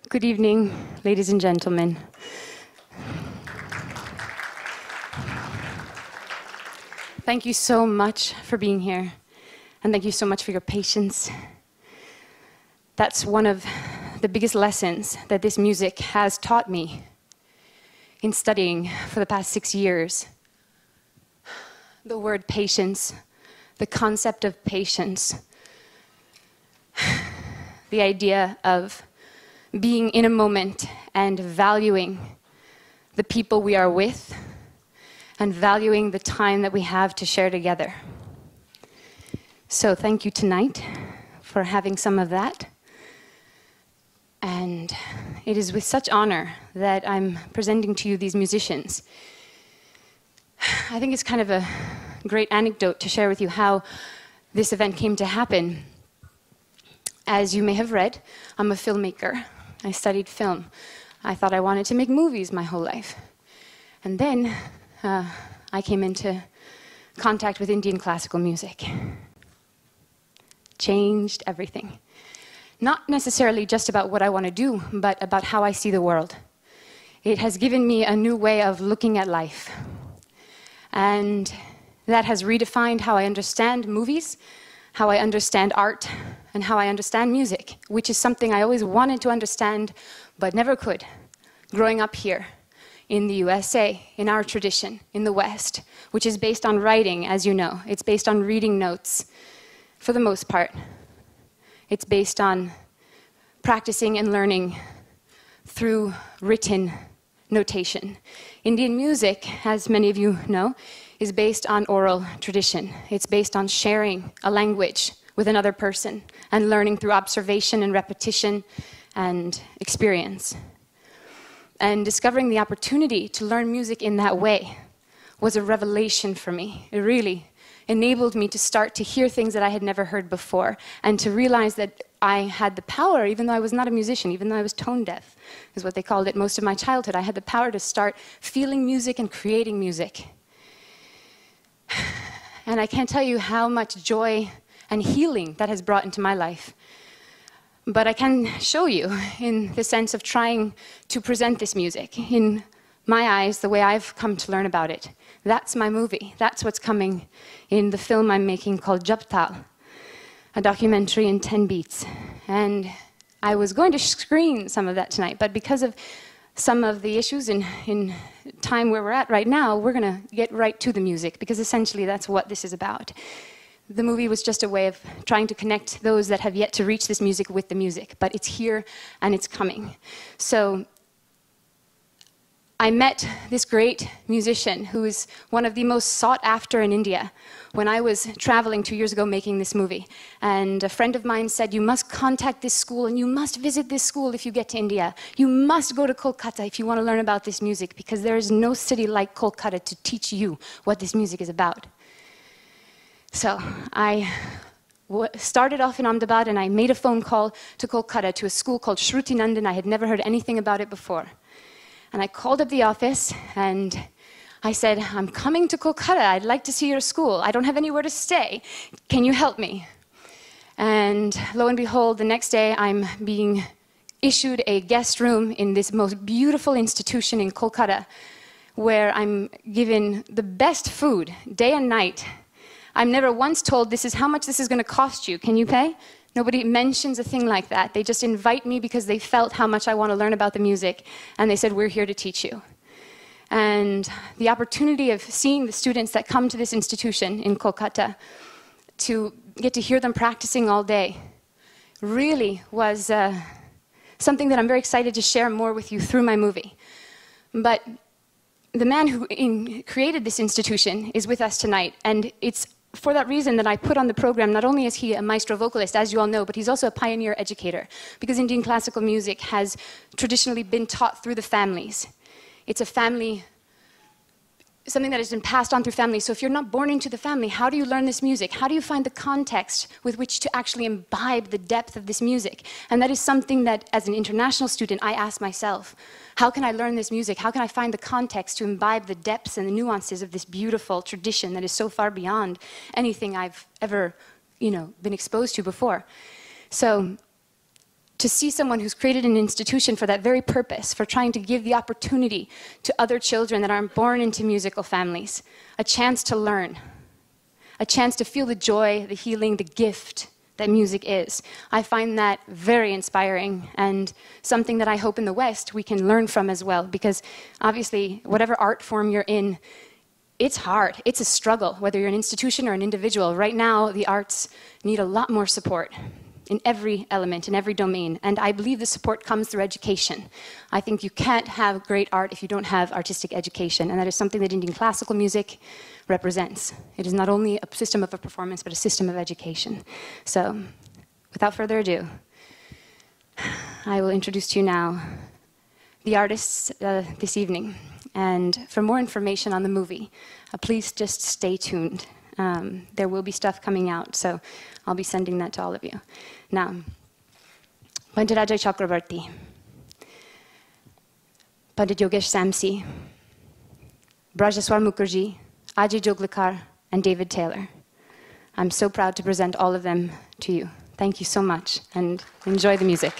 Good evening, ladies and gentlemen. Thank you so much for being here, and thank you so much for your patience. That's one of the biggest lessons that this music has taught me in studying for the past 6 years. The word patience, the concept of patience, the idea of being in a moment and valuing the people we are with and valuing the time that we have to share together. So thank you tonight for having some of that. And it is with such honor that I'm presenting to you these musicians. I think it's kind of a great anecdote to share with you how this event came to happen. As you may have read, I'm a filmmaker. I studied film. I thought I wanted to make movies my whole life. And then I came into contact with Indian classical music. Changed everything. Not necessarily just about what I want to do, but about how I see the world. It has given me a new way of looking at life. And that has redefined how I understand movies, how I understand art, and how I understand music, which is something I always wanted to understand, but never could, growing up here in the USA, in our tradition, in the West, which is based on writing, as you know. It's based on reading notes, for the most part. It's based on practicing and learning through written notation. Indian music, as many of you know, is based on oral tradition. It's based on sharing a language with another person and learning through observation and repetition and experience. And discovering the opportunity to learn music in that way was a revelation for me. It really enabled me to start to hear things that I had never heard before and to realize that I had the power, even though I was not a musician, even though I was tone deaf, is what they called it most of my childhood. I had the power to start feeling music and creating music. And I can't tell you how much joy and healing that has brought into my life. But I can show you in the sense of trying to present this music. In my eyes, the way I've come to learn about it. That's my movie. That's what's coming in the film I'm making called Jhaptal, a documentary in 10 beats. And I was going to screen some of that tonight, but because of some of the issues in time where we're at right now, we're going to get right to the music, because essentially that's what this is about. The movie was just a way of trying to connect those that have yet to reach this music with the music, but it's here and it's coming. So I met this great musician who is one of the most sought after in India when I was traveling 2 years ago making this movie. And a friend of mine said, you must contact this school and you must visit this school if you get to India. You must go to Kolkata if you want to learn about this music, because there is no city like Kolkata to teach you what this music is about. So I started off in Ahmedabad and I made a phone call to Kolkata to a school called Shruti Nandan. I had never heard anything about it before. And I called up the office and I said, I'm coming to Kolkata. I'd like to see your school. I don't have anywhere to stay. Can you help me? And lo and behold, the next day I'm being issued a guest room in this most beautiful institution in Kolkata, where I'm given the best food day and night. I'm never once told, this is how much this is going to cost you. Can you pay? Nobody mentions a thing like that. They just invite me because they felt how much I want to learn about the music. And they said, we're here to teach you. And the opportunity of seeing the students that come to this institution in Kolkata, to get to hear them practicing all day, really was something that I'm very excited to share more with you through my movie. But the man who created this institution is with us tonight. And it's for that reason that I put on the program, not only is he a maestro vocalist, as you all know, but he's also a pioneer educator, because Indian classical music has traditionally been taught through the families. It's a family, something that has been passed on through families. So if you're not born into the family, how do you learn this music? How do you find the context with which to actually imbibe the depth of this music? And that is something that, as an international student, I ask myself. How can I learn this music? How can I find the context to imbibe the depths and the nuances of this beautiful tradition that is so far beyond anything I've ever, been exposed to before? So to see someone who's created an institution for that very purpose, for trying to give the opportunity to other children that aren't born into musical families, a chance to learn, a chance to feel the joy, the healing, the gift that music is. I find that very inspiring and something that I hope in the West we can learn from as well, because obviously whatever art form you're in, it's hard. It's a struggle, whether you're an institution or an individual. Right now, the arts need a lot more support in every element, in every domain. And I believe the support comes through education. I think you can't have great art if you don't have artistic education. And that is something that Indian classical music represents. It is not only a system of a performance, but a system of education. So, without further ado, I will introduce to you now the artists this evening. And for more information on the movie, please just stay tuned. There will be stuff coming out, so I'll be sending that to all of you. Now, Pandit Ajoy Chakrabarty, Pandit Yogesh Samsi, Brajeswar Mukherjee, Ajay Joglekar, and David Taylor. I'm so proud to present all of them to you. Thank you so much, and enjoy the music.